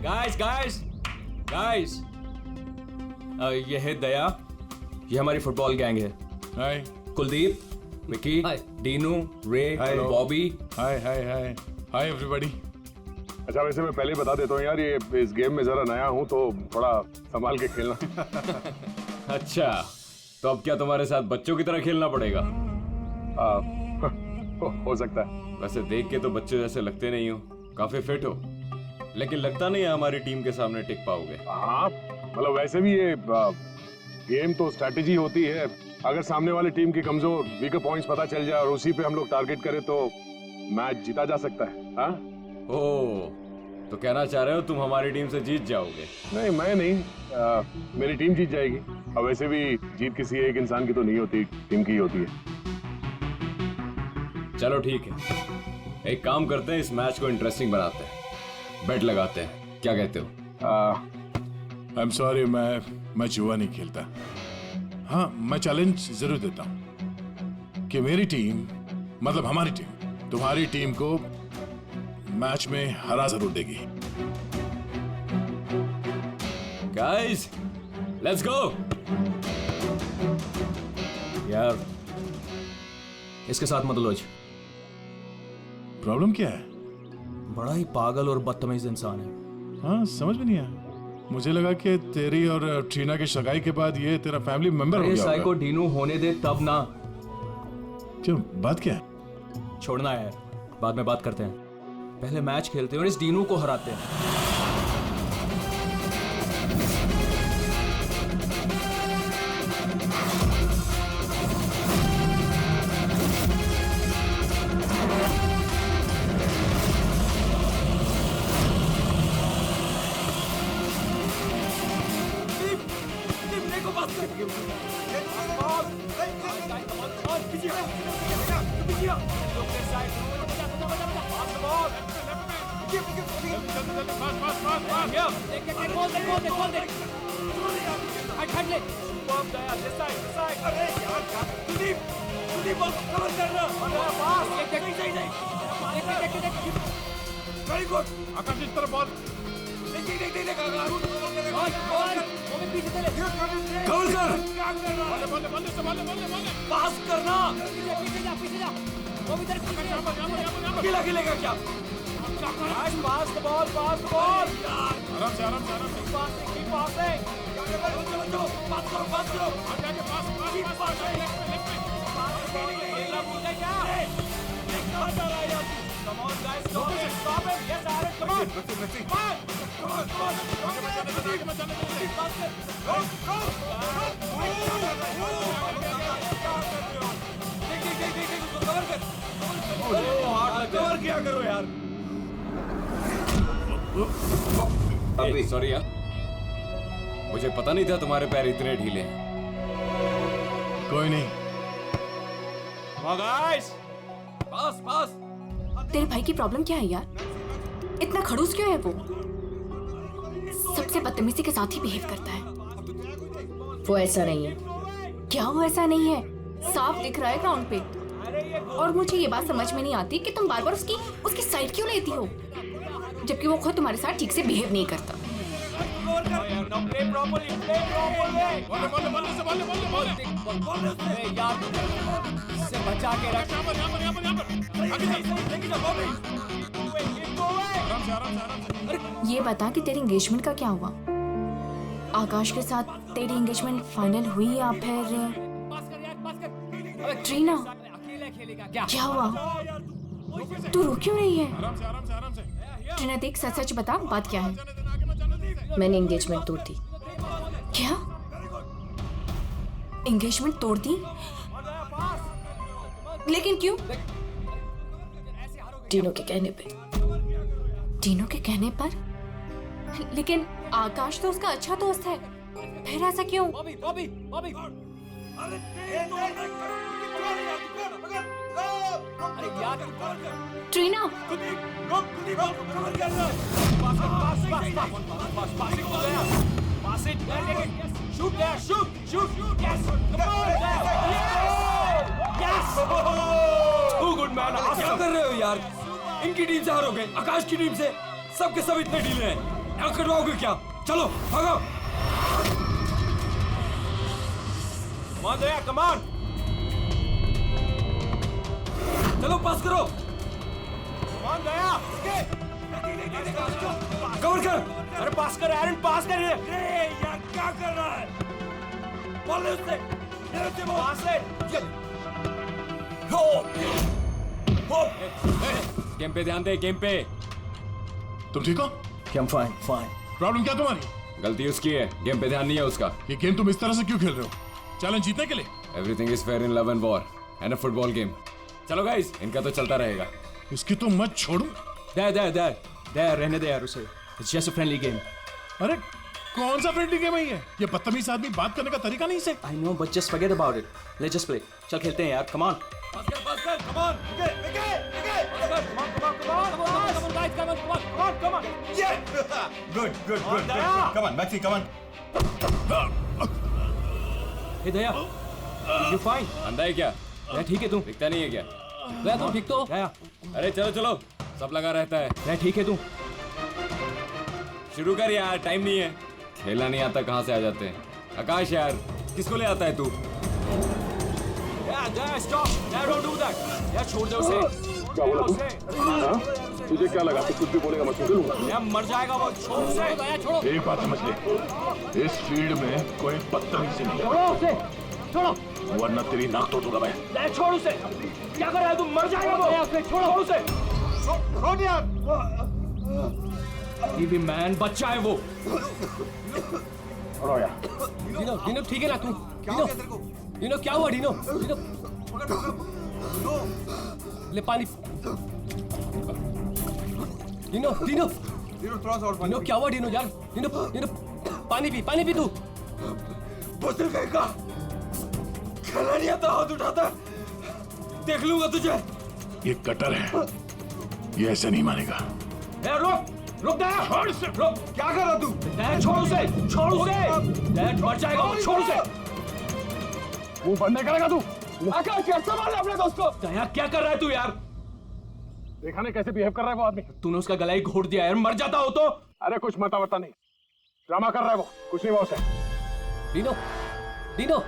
Guys guys guys, ये है दया, ये हमारी फुटबॉल गैंग है। हाय कुलदीप, विकी, डीनू, रे, बॉबी। हाय हाय हाय हाय एवरीबॉडी। अच्छा वैसे मैं पहले ही बता देता हूँ यार, ये इस गेम में जरा नया हूँ तो थोड़ा संभाल के खेलना। अच्छा, तो अब क्या तुम्हारे साथ बच्चों की तरह खेलना पड़ेगा? हो सकता है। वैसे देख के तो बच्चों जैसे लगते नहीं हो, काफी फिट हो, लेकिन लगता नहीं है हमारी टीम के सामने टिक पाओगे। हाँ मतलब वैसे भी ये गेम तो स्ट्रैटेजी होती है। अगर सामने वाली टीम की कमजोर वीकर पॉइंट्स पता चल जाए और उसी पे हम लोग टारगेट करें तो मैच जीता जा सकता है। हाँ? ओह, तो कहना चाह रहे हो तुम हमारी टीम से जीत जाओगे? नहीं मैं नहीं, मेरी टीम जीत जाएगी। और वैसे भी जीत किसी एक इंसान की तो नहीं होती, टीम की ही होती है। चलो ठीक है, एक काम करते हैं, इस मैच को इंटरेस्टिंग बनाते हैं, बेट लगाते हैं, क्या कहते हो? आई एम सॉरी, मैं जुआ नहीं खेलता। हाँ, मैं चैलेंज जरूर देता हूँ कि मेरी टीम, मतलब हमारी टीम, तुम्हारी टीम को मैच में हरा जरूर देगी। Guys, let's go. यार, इसके साथ मत लोज। प्रॉब्लम क्या है? बड़ा ही पागल और बदतमीज इंसान है। हाँ, समझ में नहीं आया। मुझे लगा कि तेरी और ट्रीना की सगाई के बाद ये तेरा फैमिली मेंबर हो गया होगा। साइको डीनू होने दे तब ना। क्यों, बात क्या है? छोड़ना है, बाद में बात करते हैं, पहले मैच खेलते हैं और इस डीनू को हराते हैं। आकाश इस तरफ बॉल। पास करना। अकेला खेलेगा क्या? Pass the ball, pass the ball. आराम से आराम से आराम से। पास करो। Come on, guys, stop it. Yes, Aaron, come on. Come on. Cover किया करो यार। अभी सॉरी यार, मुझे पता नहीं था तुम्हारे पैर इतने ढीले हैं। कोई नहीं। गाइस, पास। तेरे भाई की प्रॉब्लम क्या है यार? इतना खड़ूस क्यों है वो? सबसे बदतमीजी के साथ ही बिहेव करता है। वो ऐसा नहीं है। क्या वो ऐसा नहीं है? साफ दिख रहा है ग्राउंड पे। और मुझे ये बात समझ में नहीं आती कि तुम बार बार उसकी साइड क्यों लेती हो, जबकि वो खुद तुम्हारे साथ ठीक से बिहेव नहीं करता। ये बता कि तेरी एंगेजमेंट का क्या हुआ? आकाश के साथ तेरी एंगेजमेंट फाइनल हुई या फिर ट्रीना? क्या हुआ? तू रो क्यों रही है? ट्रीना देख, सच सच बता, बात क्या है? मैंने एंगेजमेंट तोड़ दी। क्या? एंगेजमेंट तोड़ दी? लेकिन क्यों? टीनू के कहने पे। टीनू के कहने पर? लेकिन आकाश तो उसका अच्छा दोस्त है, फिर ऐसा क्यों? ट्रीना, क्या कर रहे हो यार? इनकी टीम से हारोगे, आकाश की टीम से? सबके सब इतने ढीले हैं। कटवाओगे क्या? चलो भागो। कमान दया, कमान। चलो पास करो। कमान दया। कवर कर। अरे पास कर एरन, पास कर। यार क्या कर रहा है? बोल उससे। पास है। गेम पे ध्यान दे, गेम पे। तुम ठीक हो? I'm fine, fine. प्रॉब्लम क्या तुम्हारी? गलती उसकी है, गेम पे ध्यान नहीं है उसका। ये गेम तुम इस तरह से क्यों खेल रहे हो? चैलेंज जीतने के लिए? Everything is fair in love and war and a football game. चलो गाइस, इनका तो चलता रहेगा। इसकी तो मत छोड़ो। दे रहने दे यार उसे। It's just a friendly game. अरे कौन सा फ्रेंडली गेम है ये? ये बदतमीज आदमी बात करने का तरीका नहीं से। I know, but just forget about it. Let's just play. चल खेलते हैं यार, come on. Pass कर, come on. Come on. Yeah. Good. Come on, Maxi, come on. Hey Daya, you fine? अंधा है क्या? दया ठीक है तू? दिखता नहीं है क्या? दया तू ठीक तो? दया, अरे चलो, सब लगा रहता है। दया ठीक है तू? शुरू कर यार, टाइम नहीं है। खेलना नहीं आता कहाँ से आ जाते हैं? आकाश यार, किसको ले आता है तू? Daya stop, Daya don't do that. यार छोड़ दे उसे। क्या बोला तू? हाँ? तुझे क्या लगा? तू कुछ भी बोलेगा मैं सुन लूंगा। यार मर जाएगा वो, छोड़ उसे। दया छोड़ो। एक बात समझ ले, इस फील्ड में कोई बदतमीजी नहीं। छोड़ो उसे, छोड़ो। वरना तेरी नाक तोड़ दूंगा मैं। दया छोड़ उसे। क्या कर रहा है तू? मर जाएगा वो। छोड़ो उसे। छोड़ यार। ये भी मैन बच्चा है वो। छोड़ो यार। डिनो ठीक है ना तू? डिनो क्या हुआ? डिनो ले पानी। डिनो थोड़ा सा और डिनो क्या हुआ? डिनो यार, डिनो पानी पी तू। बदल गए का खेलना नहीं आता, हाथ उठाता देख लूंगा तुझे। ये कटर है, ये ऐसे नहीं मानेगा। रुक दया, रुक। क्या कर रहा तू? दया छोड़ उसे। दया मर जाएगा वो, छोड़ उसे। मुंह बंद नहीं करेगा तू? आकाश यार संभाल अपने दोस्त को। दया क्या कर रहा है तू यार? देखा नहीं कैसे बिहेव कर रहा है वो आदमी? तूने उसका गला ही घोट दिया यार, मर जाता हो तो। अरे कुछ मता नहीं, ड्रामा कर रहा है वो, कुछ नहीं हुआ उसे। डिनो डिनो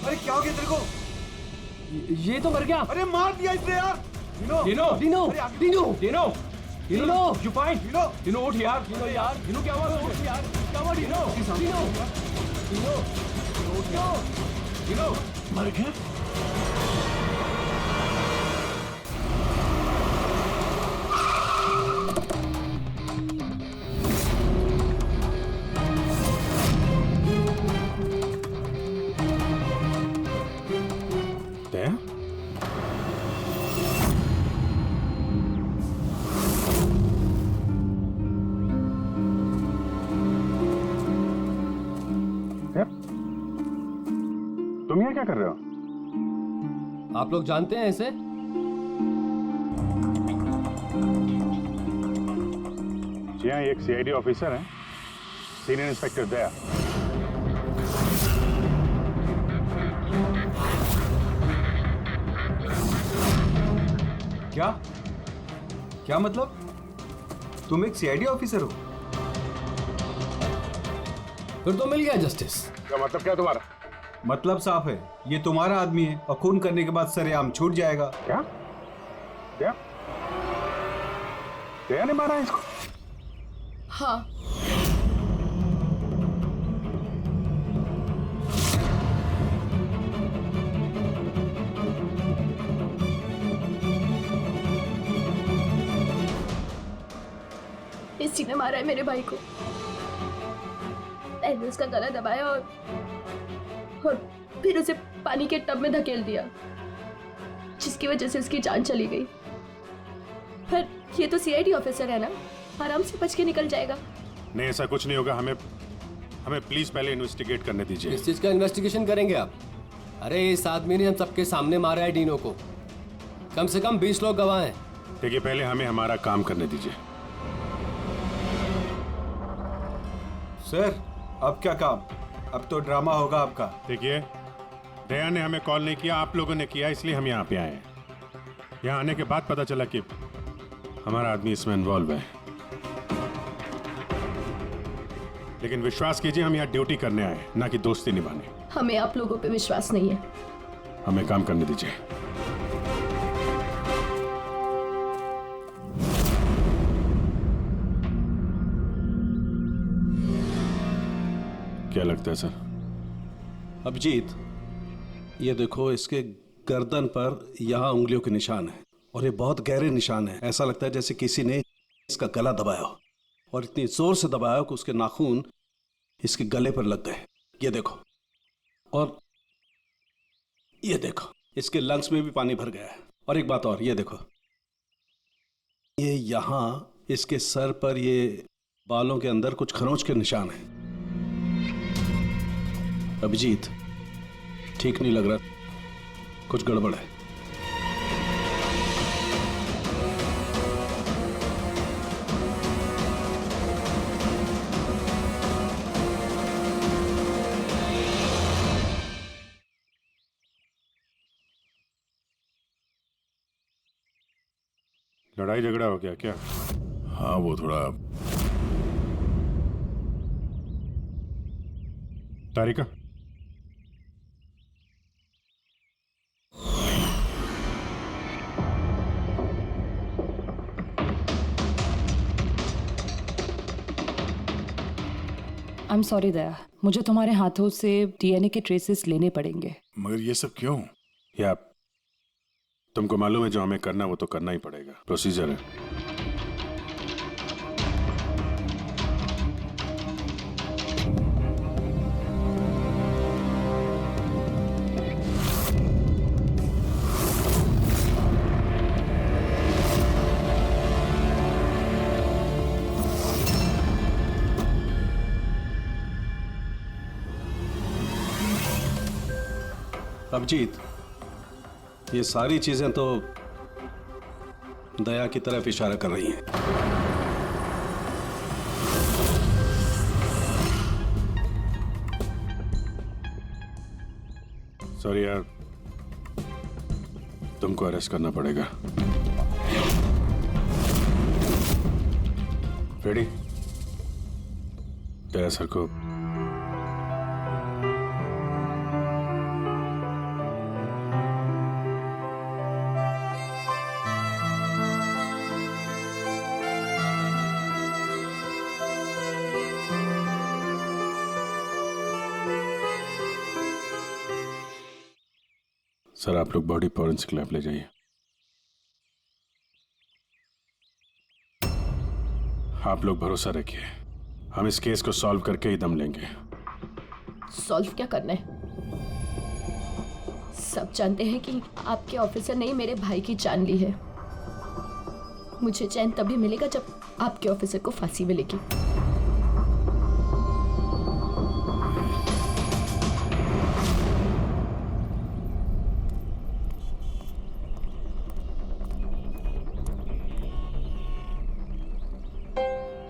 अरे क्या हो गया तेरे को? ये तो मर गया। अरे मार दिया इसने यार। Dino you fine? डिनो उठ यार। डिनो क्या हुआ? उठ यार, क्या हुआ? डिनो मर गया? तुम यहाँ क्या कर रहे हो? आप लोग जानते हैं ऐसे? जी हाँ, एक सीआईडी ऑफिसर है, सीनियर इंस्पेक्टर दया। क्या मतलब? तुम एक सीआईडी ऑफिसर हो? फिर तो मिल गया जस्टिस। क्या मतलब क्या तुम्हारा? मतलब साफ है, ये तुम्हारा आदमी है और खून करने के बाद सरेआम छूट जाएगा। क्या? दया ने मारा है इसको? हाँ। इसी ने मारा है मेरे भाई को। मैंने उसका गला दबाया और फिर उसे पानी के टब में धकेल दिया, जिसकी वजह से उसकी जान चली गई। पर ये तो सीआईडी ऑफिसर है ना, आराम से बच के निकल जाएगा। नहीं, ऐसा कुछ नहीं होगा। हमें प्लीज पहले इन्वेस्टिगेट करने दीजिए। इस चीज का इन्वेस्टिगेशन करेंगे आप? अरे इस आदमी ने हम सबके सामने मारा है डिनो को। कम से कम 20 लोग गवाह हैं। देखिए, पहले हमें हमारा काम करने दीजिए। सर अब क्या काम, अब तो ड्रामा होगा आपका। देखिए, दया ने हमें कॉल नहीं किया, आप लोगों ने किया, इसलिए हम यहाँ पे आए हैं। यहाँ आने के बाद पता चला कि हमारा आदमी इसमें इन्वॉल्व है। लेकिन विश्वास कीजिए, हम यहाँ ड्यूटी करने आए हैं, ना कि दोस्ती निभाने। हमें आप लोगों पे विश्वास नहीं है। हमें काम करने दीजिए। क्या लगता है सर? अभिजीत, ये देखो, इसके गर्दन पर यहाँ उंगलियों के निशान है और ये बहुत गहरे निशान है। ऐसा लगता है जैसे किसी ने इसका गला दबाया हो और इतनी जोर से दबाया हो कि उसके नाखून इसके गले पर लग गए। ये देखो, और ये देखो, इसके लंग्स में भी पानी भर गया है। और एक बात और, ये देखो, ये यहाँ इसके सर पर ये बालों के अंदर कुछ खरोंच के निशान हैं। अभिजीत, ठीक नहीं लग रहा, कुछ गड़बड़ है। लड़ाई झगड़ा हो गया क्या? हाँ, वो थोड़ा। तारिका, आई एम सॉरी दया, मुझे तुम्हारे हाथों से डीएनए के ट्रेसेस लेने पड़ेंगे। मगर ये सब क्यों? या तुमको मालूम है जो हमें करना वो तो करना ही पड़ेगा, प्रोसीजर है। अभिजीत, ये सारी चीजें तो दया की तरफ इशारा कर रही हैं। सॉरी यार, तुमको अरेस्ट करना पड़ेगा। रेडी? तेरा सर को सर, आप लोग बॉडी फॉरेंसिक लैब ले जाइए। आप लोग भरोसा रखिए, हम इस केस को सॉल्व करके ही दम लेंगे। सॉल्व क्या करना है? सब जानते हैं कि आपके ऑफिसर ने मेरे भाई की जान ली है। मुझे चैन तभी मिलेगा जब आपके ऑफिसर को फांसी मिलेगी।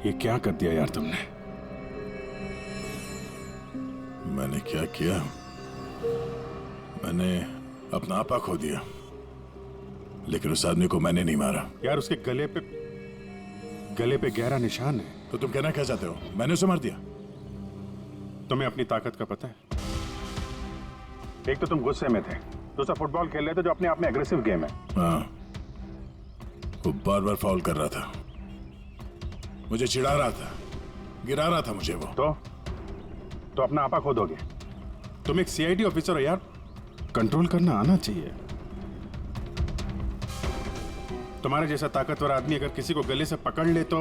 ये क्या कर दिया यार तुमने? मैंने क्या किया? मैंने अपना आपा खो दिया, लेकिन उस आदमी को मैंने नहीं मारा। यार, उसके गले पे गहरा निशान है। तो तुम कहना क्या चाहते हो? मैंने उसे मार दिया? तुम्हें अपनी ताकत का पता है? एक तो तुम गुस्से में थे, दूसरा फुटबॉल खेल रहे थे जो अपने आप में एग्रेसिव गेम है। हाँ, वो बार बार फाउल कर रहा था, मुझे चिढ़ा रहा था, गिरा रहा था मुझे वो। तो अपना आपा खो दोगे? तुम एक सीआईडी ऑफिसर हो यार, कंट्रोल करना आना चाहिए। तुम्हारे जैसा ताकतवर आदमी अगर किसी को गले से पकड़ ले तो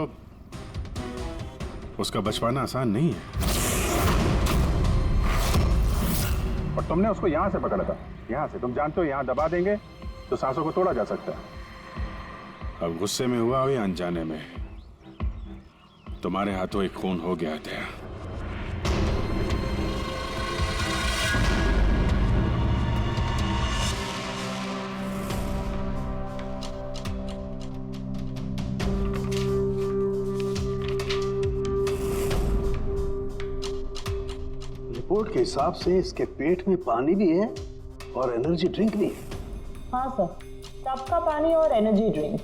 उसका बच पाना आसान नहीं है। और तुमने उसको यहां से पकड़ा था, यहां से। तुम जानते हो यहां दबा देंगे तो सांसों को तोड़ा जा सकता है। अब गुस्से में हुआ हो या अनजाने में, तुम्हारे हाथों एक खून हो गया था। रिपोर्ट के हिसाब से इसके पेट में पानी भी है और एनर्जी ड्रिंक भी है। हाँ सर, टब का पानी और एनर्जी ड्रिंक।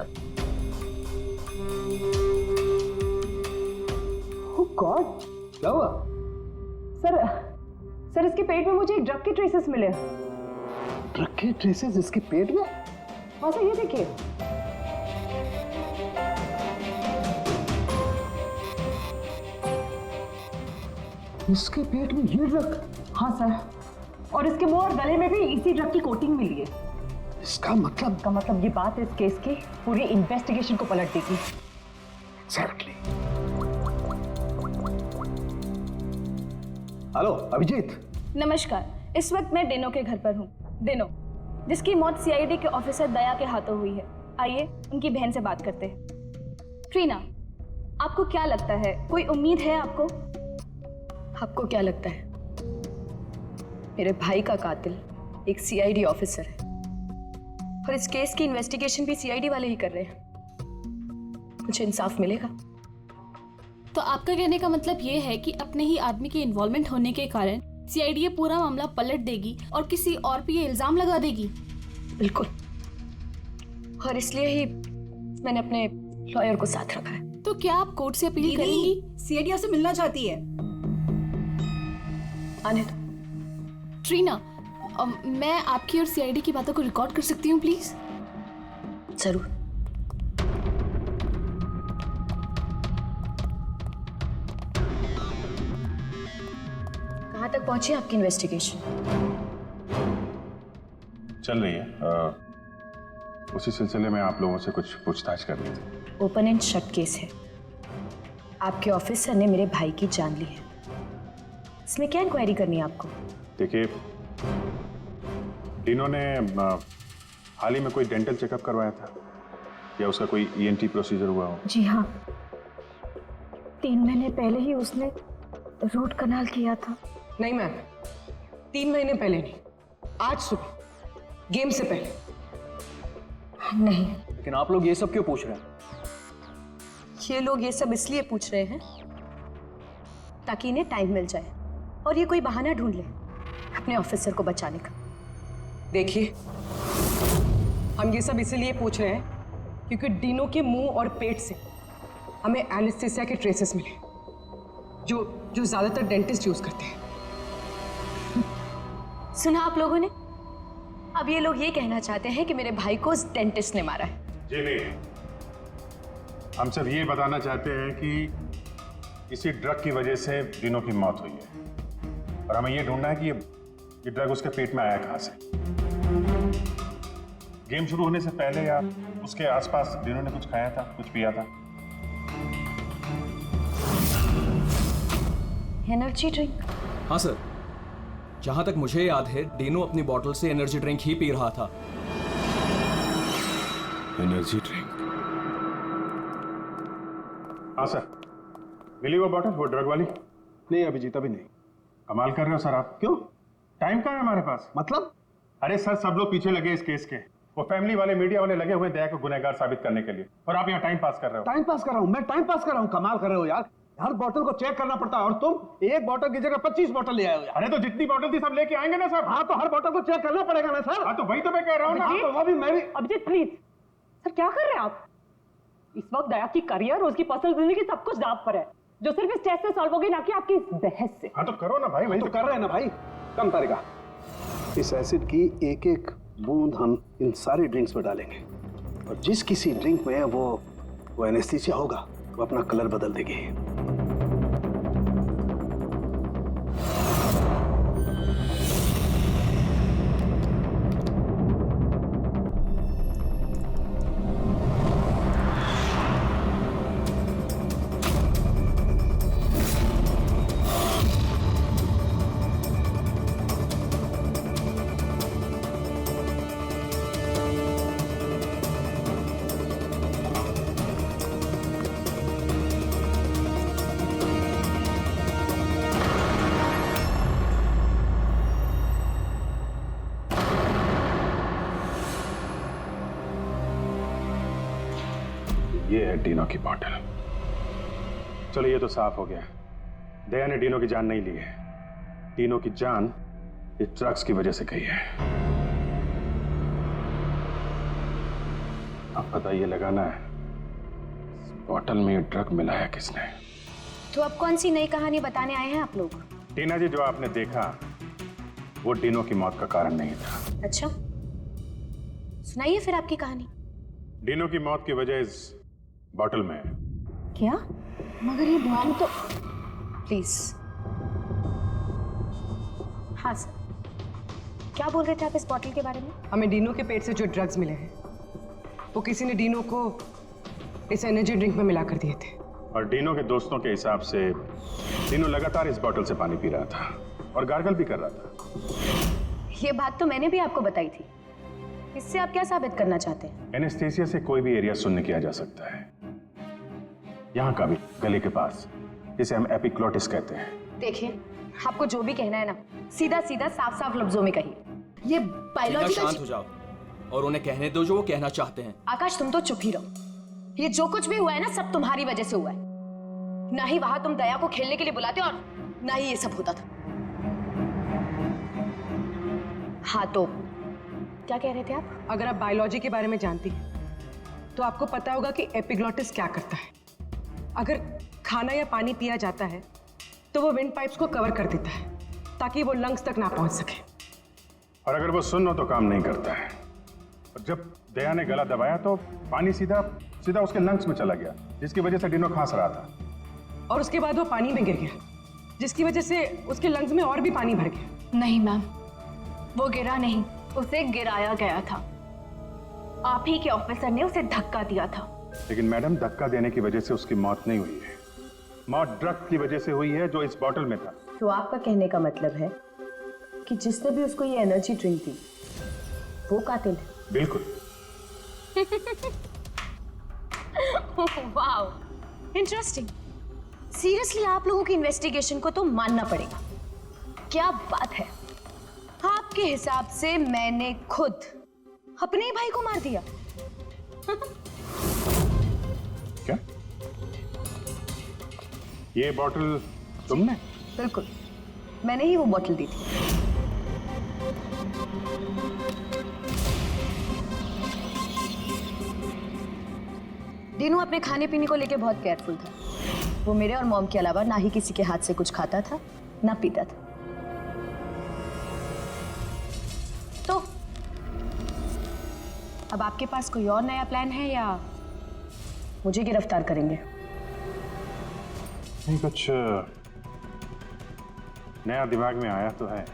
ओह गॉड, क्या हुआ? सर इसके पेट में मुझे एक ड्रग के ट्रेसेस मिले। ड्रग के ट्रेसेस इसके पेट में? हाँ सर, ये देखिए। इसके पेट में ये ड्रग? हाँ सर, और इसके मुंह और गले में भी इसी ड्रग की कोटिंग मिली है। इसका मतलब ये बात इस केस की पूरी इन्वेस्टिगेशन को पलट देगी। एग्जैक्टली। हेलो अभिजीत। नमस्कार, इस वक्त मैं डेनो के घर पर हूँ। डेनो, जिसकी मौत सीआईडी के ऑफिसर दया के हाथों हुई है। आइए उनकी बहन से बात करते हैं। ट्रीना, आपको क्या लगता है, कोई उम्मीद है आपको? आपको क्या लगता है? मेरे भाई का कातिल एक सीआईडी ऑफिसर है और इस केस की इन्वेस्टिगेशन भी सीआईडी वाले ही कर रहे हैं। मुझे इंसाफ मिलेगा? तो आपका कहने का मतलब ये है कि अपने ही आदमी के इन्वॉल्वमेंट होने के कारण सीआईडी ये पूरा मामला पलट देगी और किसी और पे ये इल्जाम लगा देगी? बिल्कुल, और इसलिए ही मैंने अपने लॉयर को साथ रखा है। तो क्या आप कोर्ट से अपील करेंगी? सीआईडी से मिलना चाहती है। आने दो। ट्रीना, मैं आपकी और सीआईडी की बातों को रिकॉर्ड कर सकती हूँ प्लीज? जरूर। कहाँ तक पहुंची आपकी इन्वेस्टिगेशन? चल रही है। उसी सिलसिले में आप लोगों से कुछ पूछताछ करनी थी। ओपन एंड शट केस है। आपके ऑफिसर ने मेरे भाई की जान ली है। इसमें क्या इंक्वायरी करनी है आपको? देखिए, डिनो ने हाल ही में कोई डेंटल चेकअप करवाया था या उसका कोई ईएनटी प्रोसीजर हुआ हो? जी हाँ, 3 महीने पहले ही उसने रूट कनाल किया था। नहीं मैम, 3 महीने पहले नहीं, आज सुबह गेम से पहले। नहीं। लेकिन आप लोग ये सब क्यों पूछ रहे हैं? ये लोग ये सब इसलिए पूछ रहे हैं ताकि इन्हें टाइम मिल जाए और ये कोई बहाना ढूंढ ले अपने ऑफिसर को बचाने का। देखिए, हम ये सब इसीलिए पूछ रहे हैं क्योंकि डिनो के मुंह और पेट से हमें एनेस्थीसिया के ट्रेसेस मिले जो ज्यादातर डेंटिस्ट यूज करते हैं। सुना आप लोगों ने? अब ये लोग ये कहना चाहते हैं कि मेरे भाई को उस डेंटिस्ट ने मारा है। जी नहीं, हम सब ये बताना चाहते हैं कि इसी ड्रग की वजह से डिनो की मौत हुई है और हमें ये ढूंढना है कि ये ड्रग उसके पेट में आया कहां से। गेम शुरू होने से पहले या उसके आसपास डिनो ने कुछ खाया था, कुछ पिया था? Energy drink? हाँ सर, जहां तक मुझे याद है डिनो अपनी बोतल से एनर्जी ड्रिंक ही पी रहा था। Energy drink? हाँ सर, मिली वो बॉटल, वो ड्रग वाली? नहीं अभिजीत, अभी नहीं। कमाल कर रहे हो सर आप। क्यों? टाइम कहाँ है हमारे पास? मतलब? अरे सर, सब लोग पीछे लगे इस केस के। वो फैमिली वाले, मीडिया वाले लगे हुए दया को गुनहगार साबित करने के लिए, और आप यहाँ टाइम पास कर रहे हो। टाइम पास कर रहा हूँ? मैं टाइम पास कर रहा हूँ? कमाल कर रहे हो यार। हर बोतल को चेक करना पड़ता है और तुम एक बोतल की जगह 25 बोतल ले आए हो यार। अरे तो जितनी बोतल थी सब लेके आएंगे ना सर। हाँ, तो हर बोतल को चेक करना पड़ेगा ना सर। हाँ, तो वही तो मैं कह रहा हूँ ना। हाँ, तो वो भी मैं भी। अभिजीत प्लीज, सर क्या कर रहे हैं आप? इस वक्त दया की करियर और उसकी पर्सनल जिंदगी सब कुछ दांव पर है, जो सिर्फ इस टेस्ट से सॉल्व होगी, ना कि आपकी इस बहस से। हाँ तो करो ना भाई, वही तो कर रहे हैं ना भाई। कम तरीका। इस एसिड की एक एक बूंद हम इन सारे ड्रिंक्स में डालेंगे और जिस किसी ड्रिंक में वो एनेस्थीसिया होगा वो अपना कलर बदल देगी। ये है डिनो की बॉटल। चलो ये तो साफ हो गया, दया ने डिनो की जान नहीं ली है, तीनों की जान इस ड्रग्स की वजह से गई है। अब पता ये लगाना है इस बॉटल में ये ड्रग मिलाया किसने। तो अब कौन सी नई कहानी बताने आए हैं आप लोग? टीना जी, जो आपने देखा वो डिनो की मौत का कारण नहीं था। अच्छा, सुनाइए फिर आपकी कहानी। डिनो की मौत की वजह इस बॉटल में है। क्या? मगर ये बॉम्ब तो... प्लीज। हाँ सर, क्या बोल रहे थे आप इस बॉटल के बारे में? हमें डिनो के पेट से जो ड्रग्स मिले हैं वो किसी ने डिनो को इस एनर्जी ड्रिंक में मिला कर दिए थे। और डिनो के दोस्तों के हिसाब से डिनो लगातार इस बॉटल से पानी पी रहा था और गार्गल भी कर रहा था। ये बात तो मैंने भी आपको बताई थी। इससे आप क्या साबित करना चाहते हैं? एनेस्थीसिया से कोई भी एरिया सुन्न किया जा सकता है, यहाँ का भी, गले के पास, जिसे हम एपिग्लॉटिस कहते हैं। देखिए, आपको जो भी कहना है ना, सीधा सीधा साफ साफ लफ्जों में कहिए। ये बायोलॉजिकल... शांत हो जाओ और उन्हें कहने दो जो वो कहना चाहते हैं। आकाश, तुम तो चुप ही रहो। ये जो कुछ भी हुआ है ना, सब तुम्हारी वजह से हुआ है। ना ही वहां तुम दया को खेलने के लिए बुलाते और ना ही ये सब होता था। हाँ, तो क्या कह रहे थे आप? अगर आप बायोलॉजी के बारे में जानती हैं तो आपको पता होगा कि एपिग्लॉटिस क्या करता है। अगर खाना या पानी पिया जाता है तो वो विंड पाइप्स को कवर कर देता है ताकि वो लंग्स तक ना पहुंच सके। और अगर वो सुन हो तो काम नहीं करता है। और जब दया ने गला दबाया तो पानी सीधा सीधा उसके लंग्स में चला गया, जिसकी वजह से डिनो खांस रहा था। और उसके बाद वो पानी में गिर गया, जिसकी वजह से उसके लंग्स में और भी पानी भर गया। नहीं मैम, वो गिरा नहीं, उसे गिराया गया था। आप ही के ऑफिसर ने उसे धक्का दिया था। लेकिन मैडम, धक्का देने की वजह से उसकी मौत नहीं हुई है। मौत ड्रग की वजह से हुई है जो इस बॉटल में था। तो आपका कहने का मतलब है कि जिसने भी उसको ये एनर्जी ड्रिंक दी वो कातिल है? बिल्कुल। Wow, interesting. सीरियसली आप लोगों की इन्वेस्टिगेशन को तो मानना पड़ेगा। क्या बात है, आपके हिसाब से मैंने खुद अपने ही भाई को मार दिया। क्या? ये बॉटल तुमने? बिल्कुल, मैंने ही वो बॉटल दी थी। डिनो अपने खाने पीने को लेके बहुत केयरफुल था। वो मेरे और मॉम के अलावा ना ही किसी के हाथ से कुछ खाता था ना पीता था। तो अब आपके पास कोई और नया प्लान है या मुझे गिरफ्तार करेंगे? नहीं, कुछ नया दिमाग में आया तो है।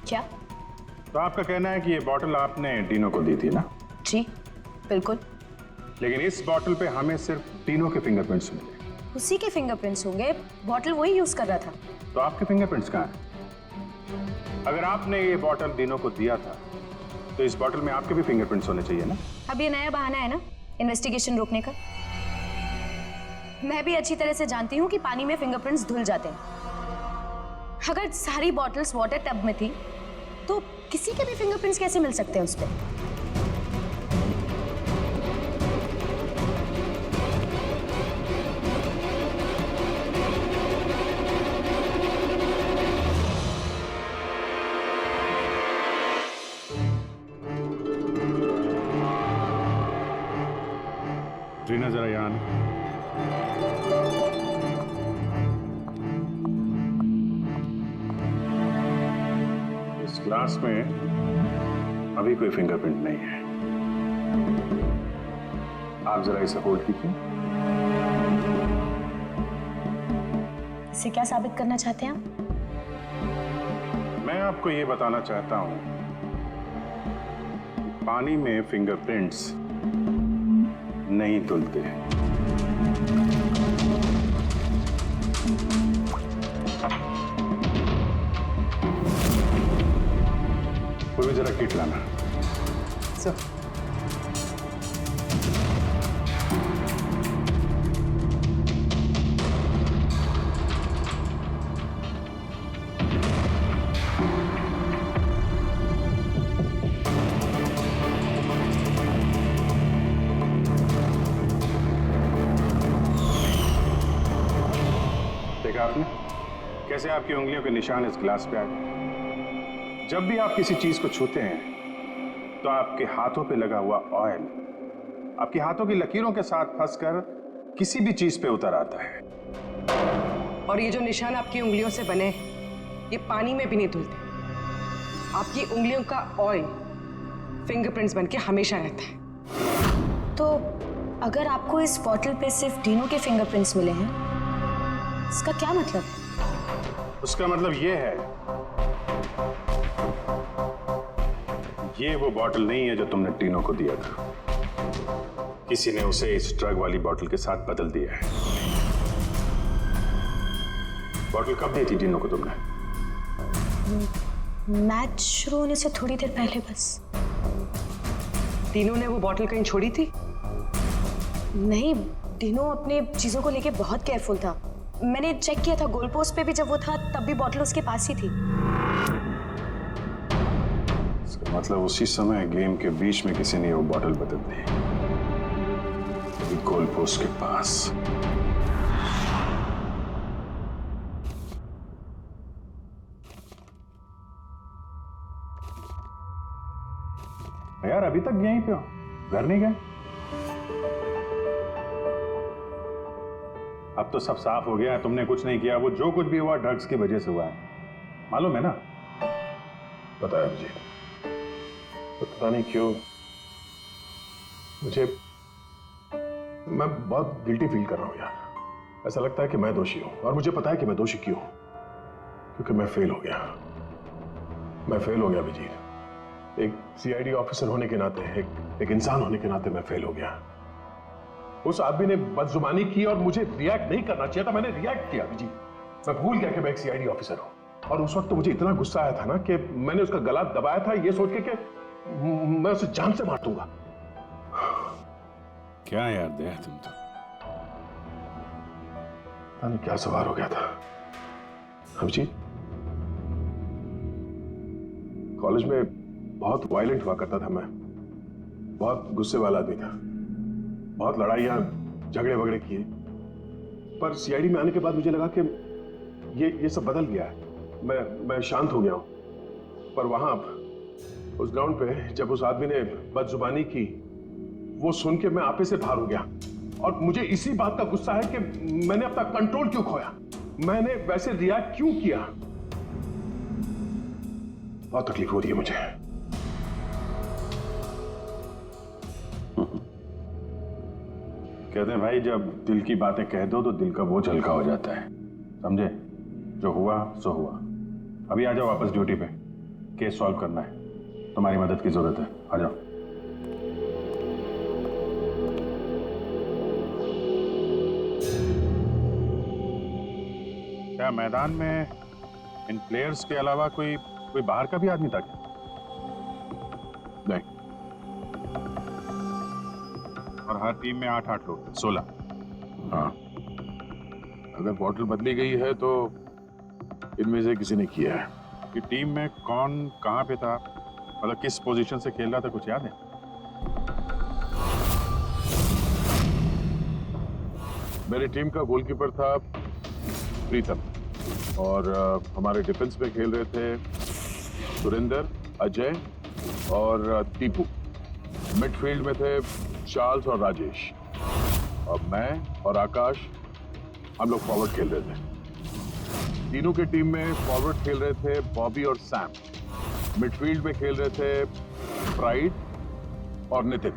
क्या? तो आपका कहना है कि ये बॉटल आपने डिनो को दी थी ना? जी बिल्कुल। लेकिन इस बॉटल पे हमें सिर्फ डिनो के फिंगरप्रिंट्स मिले। उसी के फिंगरप्रिंट्स होंगे, बॉटल वही यूज कर रहा था। तो आपके फिंगरप्रिंट्स कहाँ हैं? अगर आपने ये बॉटल डिनो को दिया था तो इस बॉटल में आपके भी फिंगरप्रिंट्स होने चाहिए ना? अब ये नया बहाना है ना इन्वेस्टिगेशन रोकने का। मैं भी अच्छी तरह से जानती हूँ कि पानी में फिंगरप्रिंट्स धुल जाते हैं। अगर सारी बॉटल्स वाटर टब में थी तो किसी के भी फिंगरप्रिंट्स कैसे मिल सकते हैं उस पर? रीना, जरा यहाँ आना। इस ग्लास में अभी कोई फिंगरप्रिंट नहीं है। आप जरा इसे होल्ड कीजिए। इससे क्या साबित करना चाहते हैं आप? मैं आपको ये बताना चाहता हूं कि पानी में फिंगरप्रिंट्स नहीं धुलते हैं। कोई भी जरा किट लाना। सर, देखा आपने? कैसे आपकी उंगलियों के निशान इस गिलास पे आ गए। जब भी आप किसी चीज को छूते हैं तो आपके हाथों पे लगा हुआ ऑयल आपके हाथों की लकीरों के साथ फंसकर किसी भी चीज पे उतर आता है। और ये जो निशान आपकी उंगलियों से बने ये पानी में भी नहीं धुलते। आपकी उंगलियों का ऑयल फिंगरप्रिंट्स बनके हमेशा रहता है। तो अगर आपको इस बॉटल पे सिर्फ डीनो के फिंगरप्रिंट्स मिले हैं, इसका क्या मतलब है? उसका मतलब ये है, ये वो बॉटल नहीं है जो तुमने डीनो को दिया था। किसी ने उसे इस ड्रग वाली बॉटल के साथ बदल दिया है। बॉटल कब दी थी डीनो को तुमने? मैच शुरू होने से थोड़ी देर पहले बस। डीनो ने वो बॉटल कहीं छोड़ी थी? नहीं, डीनो अपने चीजों को लेके बहुत केयरफुल था। मैंने चेक किया था, गोल पोस्ट पे भी जब वो था तब भी बॉटल उसके पास ही थी। इसका मतलब उसी समय गेम के बीच में किसी ने वो बॉटल बदल दी, गोल पोस्ट के पास। यार अभी तक यहीं पे हो, घर नहीं गए? अब तो सब साफ हो गया, तुमने कुछ नहीं किया। वो जो कुछ भी हुआ ड्रग्स की वजह से हुआ है, मालूम है ना? पता है मुझे, तो पता नहीं क्यों मुझे, मैं बहुत गिल्टी फील कर रहा हूं यार। ऐसा लगता है कि मैं दोषी हूं, और मुझे पता है कि मैं दोषी क्यों, क्योंकि मैं फेल हो गया। मैं फेल हो गया अभिजीत। एक सीआईडी ऑफिसर होने के नाते, एक इंसान होने के नाते मैं फेल हो गया। उस आदमी ने बदजुबानी की और मुझे रिएक्ट नहीं करना चाहिए था, मैंने रिएक्ट किया अभिजीत। मैं भूल गया कि मैं एक सीआईडी ऑफिसर हूं, और उस वक्त तो मुझे इतना गुस्सा आया था ना कि मैंने उसका गला दबाया था ये सोच के कि मैं उसे जान से मार दूंगा। क्या यार दया, तुम तो पता नहीं क्या सवार हो गया था अभिजीत। कॉलेज में बहुत वायलेंट हुआ करता था मैं, बहुत गुस्से वाला आदमी था, बहुत लड़ाइयां झगड़े वगड़े किए। पर सीआईडी में आने के बाद मुझे लगा कि ये सब बदल गया है। मैं शांत हो गया हूं। पर वहां उस ग्राउंड पे जब उस आदमी ने बदजुबानी की, वो सुन के मैं आपे से बाहर हो गया। और मुझे इसी बात का गुस्सा है कि मैंने अपना कंट्रोल क्यों खोया, मैंने वैसे रिएक्ट क्यों किया। बहुत तकलीफ हो रही है मुझे। कहते हैं भाई, जब दिल की बातें कह दो तो दिल का बोझ हल्का हो जाता है, समझे? जो हुआ सो हुआ। अभी आ जाओ वापस ड्यूटी पे, केस सॉल्व करना है, तुम्हारी मदद की जरूरत है, आ जाओ। क्या मैदान में इन प्लेयर्स के अलावा कोई बाहर का भी आदमी था क्या? नहीं। और हर टीम में 8-8 लोग, 16। हाँ, अगर बॉटल बदली गई है तो इनमें से किसी ने किया है। कि टीम में कौन कहां पे था, मतलब किस पोजीशन से खेल रहा था, कुछ याद है? मेरी टीम का गोलकीपर था प्रीतम, और हमारे डिफेंस में खेल रहे थे सुरेंद्र, अजय और टीपू। मिडफील्ड में थे चार्ल्स और राजेश, और मैं और आकाश, हम लोग फॉरवर्ड खेल रहे थे। तीनों की टीम में फॉरवर्ड खेल रहे थे बॉबी और सैम। मिडफील्ड में खेल रहे थे प्राइड और नितिन,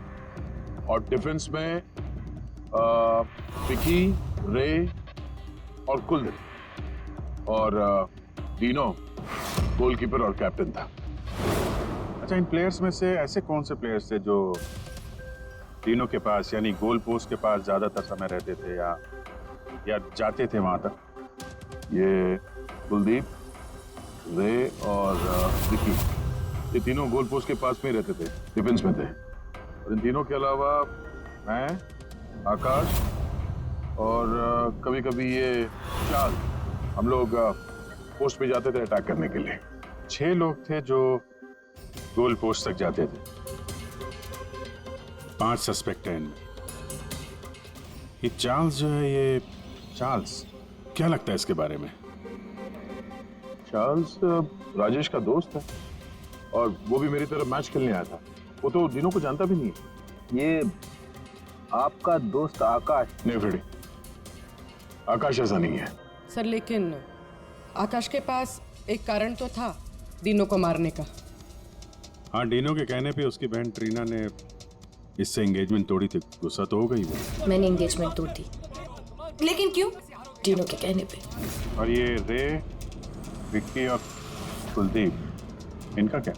और डिफेंस में विकी, रे और कुलदीप, और डीनो गोलकीपर और कैप्टन था। अच्छा, इन प्लेयर्स में से ऐसे कौन से प्लेयर्स थे जो तीनों के पास, यानी गोल पोस्ट के पास ज्यादातर समय रहते थे या जाते थे वहां तक? ये कुलदीप, रे और विकी, ये तीनों गोल पोस्ट के पास में ही रहते थे, डिफेंस में थे। और इन तीनों के अलावा मैं, आकाश और कभी कभी ये चार्ल्स, हम लोग पोस्ट पे जाते थे अटैक करने के लिए। 6 लोग थे जो गोल पोस्ट तक जाते थे, 5 सस्पेक्ट हैं इनमें। ये चार्ल्स जो है, ये चार्ल्स क्या लगता है इसके बारे में? चार्ल्स राजेश का दोस्त है और वो भी मेरी तरफ मैच खेलने आया था। वो तो दिनों को जानता भी नहीं है। ये आपका दोस्त आकाश? नहीं फ्रेडी, आकाश ऐसा नहीं है। सर लेकिन आकाश के पास एक कारण तो था डीनो को मारने का। हाँ, डीनो के कहने पे उसकी बहन ट्रीना ने इससे एंगेजमेंट तोड़ी थी। गुस्सा तो हो गई वो। मैंने एंगेजमेंट तोड़ दी। लेकिन क्यों? डीनो के कहने पे। और ये रे, विक्की और कुलदीप, इनका क्या?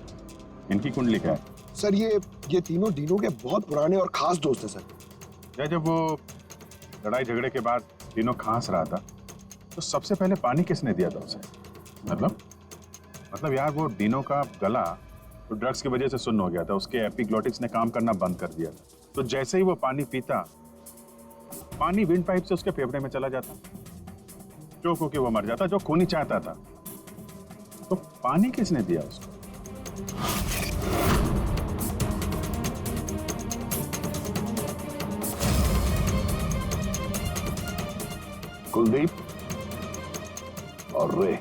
इनकी कुंडली क्या है? सर ये तीनों डीनो के बहुत पुराने और खास दोस्त हैं सर। जब वो लड़ाई झगड़े के बाद डीनो खांस रहा था तो सबसे पहले पानी किसने दिया था उसे? मतलब यार, वो डीनो का गला तो ड्रग्स की वजह से सुन्न हो गया था। उसके एपिग्लोटिक्स ने काम करना बंद कर दिया था। तो जैसे ही वो पानी पीता, पानी विंड पाइप से उसके फेफड़े में चला जाता, चोक होके वो मर जाता, जो खून ही चाहता था। तो पानी किसने दिया उसको? कुलदीप और रे।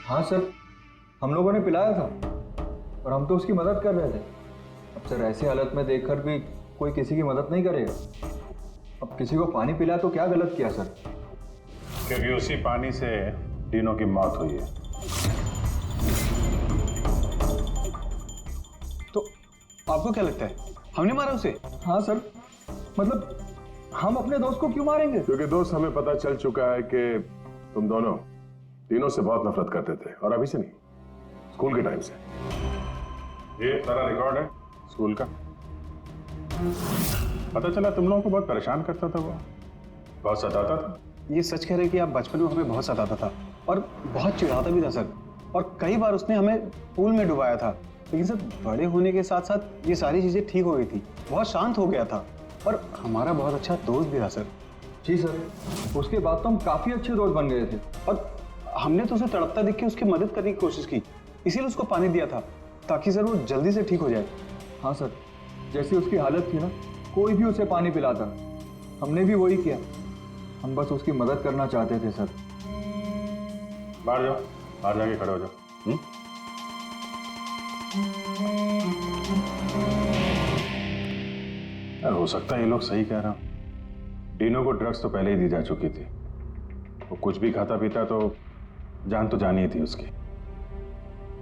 हाँ सर, हम लोगों ने पिलाया था और हम तो उसकी मदद कर रहे थे। अब सर ऐसी हालत में देखकर भी कोई किसी की मदद नहीं करेगा। अब किसी को पानी पिलाया तो क्या गलत किया सर? क्योंकि उसी पानी से डीनो की मौत हुई है। तो आपको क्या लगता है हमने मारा उसे? हाँ सर, मतलब हम अपने दोस्त को क्यों मारेंगे? क्योंकि दोस्त, हमें पता चल चुका है कि तुम दोनों डीनो से बहुत नफरत करते थे, और अभी से नहीं, स्कूल के टाइम से। ये सारा रिकॉर्ड है स्कूल का। पता चला तुम लोगों को बहुत परेशान करता था वो, बहुत सताता था। ये सच कह रहे कि आप बचपन में हमें बहुत सताता था और बहुत चिढ़ाता भी था सर। और कई बार उसने हमें पूल में डुबाया था। लेकिन सर बड़े होने के साथ साथ ये सारी चीजें ठीक हो गई थी, बहुत शांत हो गया था और हमारा बहुत अच्छा दोस्त भी था सर। जी सर, उसके बाद तो हम काफी अच्छे दोस्त बन गए थे और हमने तो उसे तड़पता देख के उसकी मदद करने की कोशिश की, इसीलिए उसको पानी दिया था ताकि सर वो जल्दी से ठीक हो जाए। हाँ सर, जैसी उसकी हालत थी ना, कोई भी उसे पानी पिलाता, हमने भी वही किया। हम बस उसकी मदद करना चाहते थे सर। बाहर जाओ, बाहर जाके खड़े हो जाओ। यार, हो सकता है ये लोग सही कह रहा हूं। डीनो को ड्रग्स तो पहले ही दी जा चुकी थी। वो कुछ भी खाता पीता तो जानी ही थी उसकी।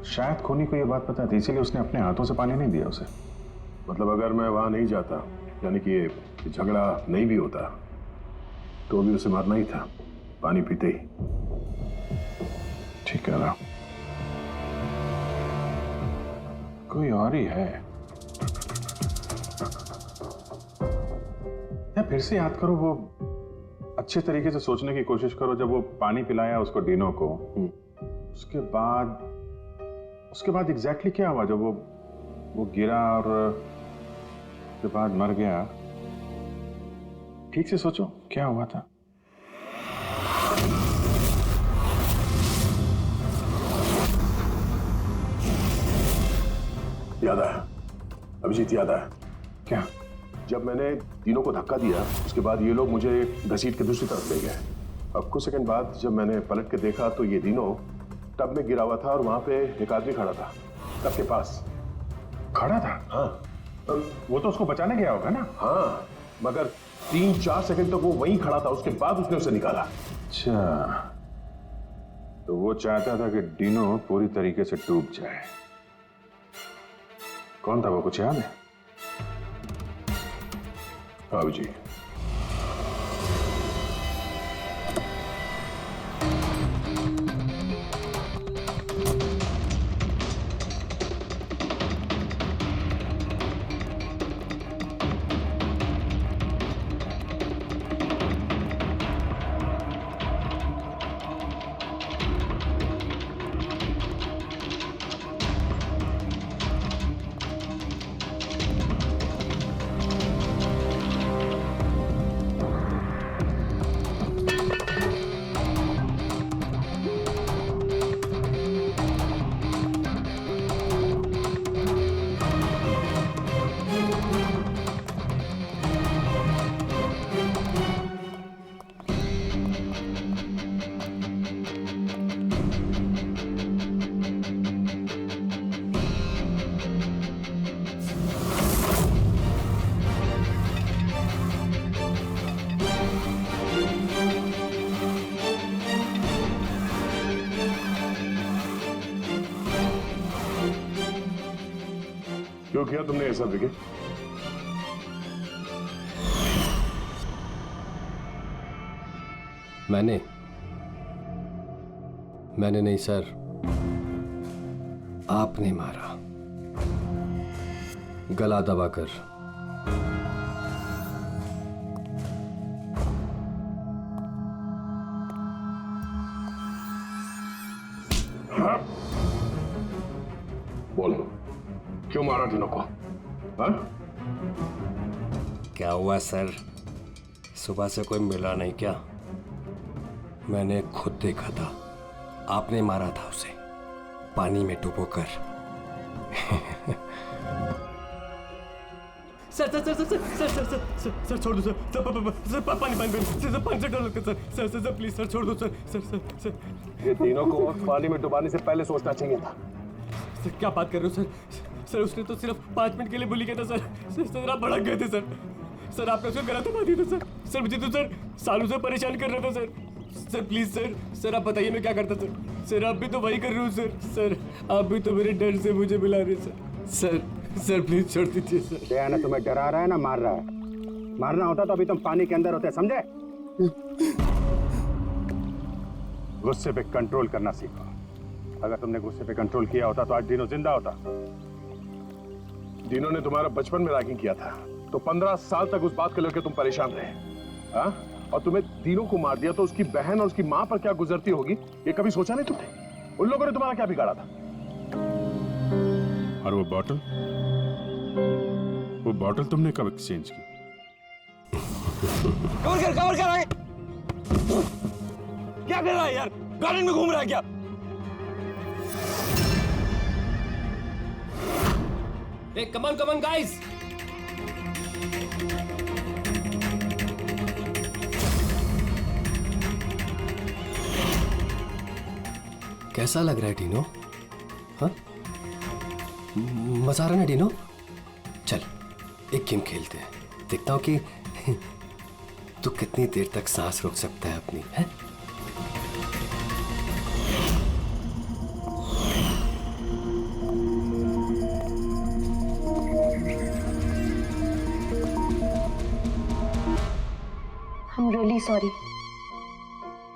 शायद खूनी को ये बात पता थी, इसीलिए उसने अपने हाथों से पानी नहीं दिया उसे। मतलब अगर मैं वहां नहीं जाता, यानी कि ये झगड़ा नहीं भी होता, तो भी उसे मारना ही था, पानी पीते ही। ठीक है ना, कोई और ही है। या फिर से याद करो, वो अच्छे तरीके से सोचने की कोशिश करो। जब वो पानी पिलाया उसको डीनो को, उसके बाद एग्जैक्टली क्या हुआ? जब वो गिरा और उसके बाद मर गया, ठीक से सोचो क्या हुआ था। याद आया अभिजीत, याद आया। क्या? जब मैंने तीनों को धक्का दिया, उसके बाद ये लोग मुझे घसीट के दूसरी तरफ ले गए। अब कुछ सेकंड बाद जब मैंने पलट के देखा तो ये तीनों टब में गिरा हुआ था और वहां पे एक आदमी खड़ा था, टब के पास खड़ा था। हाँ, वो तो उसको बचाने गया होगा ना। हाँ, मगर 3-4 सेकंड तक वो वहीं खड़ा था, उसके बाद उसने उसे निकाला। अच्छा, तो वो चाहता था कि डीनो पूरी तरीके से डूब जाए। कौन था वो, कुछ याद है? हाँ जी, क्यों किया तुमने ऐसा विकी? मैंने नहीं सर, आपने मारा, गला दबाकर। हाँ? बोलो, क्यों मारा डिनो को? हाँ? क्या हुआ सर, सुबह से कोई मिला नहीं क्या? मैंने खुद देखा था, आपने मारा था उसे पानी में डुबोकर। Sir sir sir sir sir sir sir sir sir छोड़ दो सर, सर पानी पानी सर 500 डॉलर का sir sir sir please sir छोड़ दो सर सर सर सर। ये तीनों को पानी में डुबाने से पहले सोचना चाहिए था। सर क्या बात कर रहे हो सर? सर उसने तो सिर्फ 5 मिनट के लिए बोली किया था सर। सर आप भड़क गए थे सर। सर आपने उसको गलत दबा दिया था सर। सर मुझे तो सर सालों से परेशान कर रहा था sir. Sir please sir, sir आप बताइए मैं क्या करता सर? सर आप भी तो वही कर रहे हो सर। सर आप भी तो मेरे डर से मुझे मिला रहे सर। सर प्लीज छोड़ दीजिए सर। दया तुम्हें डरा रहा है ना मार रहा है? मारना होता तो अभी तुम पानी के अंदर होते, समझे? गुस्से पे कंट्रोल करना सीखो। अगर तुमने गुस्से पे कंट्रोल किया होता तो आज डिनो जिंदा होता। डिनो ने तुम्हारा बचपन में रैगिंग किया था तो 15 साल तक उस बात को लेकर तुम परेशान रहे। हाँ? और तुम्हें डिनो को मार दिया तो उसकी बहन और उसकी मां पर क्या गुजरती होगी ये कभी सोचा नहीं तुमने? उन लोगों ने तुम्हारा क्या बिगाड़ा था? और वो बॉटल तुमने कब एक्सचेंज की? कवर कर आगे। क्या कर रहा है यार? गार्डन में घूम रहा है क्या? Hey, come on, guys! कैसा लग रहा है डिनो? हाँ? मजा आ रहा है डिनो? चल, एक गेम खेलते हैं। देखता हूँ कि तू कितनी देर तक सांस रोक सकता है अपनी, है? I'm really sorry.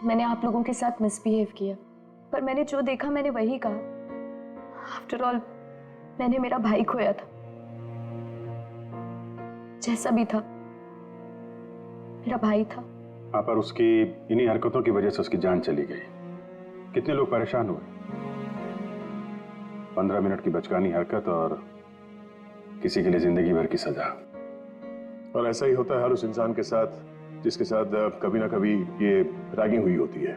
मैंने आप लोगों के साथ मिसबिहेव किया, पर मैंने जो देखा मैंने वही कहा। आफ्टर ऑल मैंने मेरा भाई खोया था। जैसा भी था, मेरा भाई था। हाँ, पर उसकी इन्हीं हरकतों की वजह से उसकी जान चली गई। कितने लोग परेशान हुए। 15 मिनट की बचकानी हरकत और किसी के लिए जिंदगी भर की सजा। और ऐसा ही होता है हर उस इंसान के साथ जिसके साथ कभी ना कभी ये रैगिंग हुई होती है।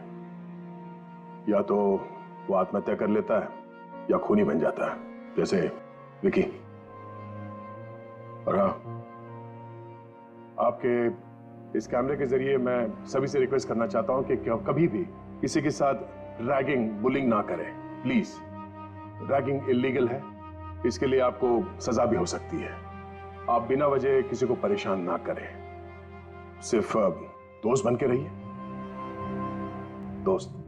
या तो वो आत्महत्या कर लेता है या खूनी बन जाता है, जैसे विकी। और हाँ, आपके इस कैमरे के जरिए मैं सभी से रिक्वेस्ट करना चाहता हूं कि कभी भी किसी के साथ रैगिंग, बुलिंग ना करें, प्लीज। रैगिंग इलीगल है, इसके लिए आपको सजा भी हो सकती है। आप बिना वजह किसी को परेशान ना करें, सिर्फ दोस्त बन के रहिए। दोस्त।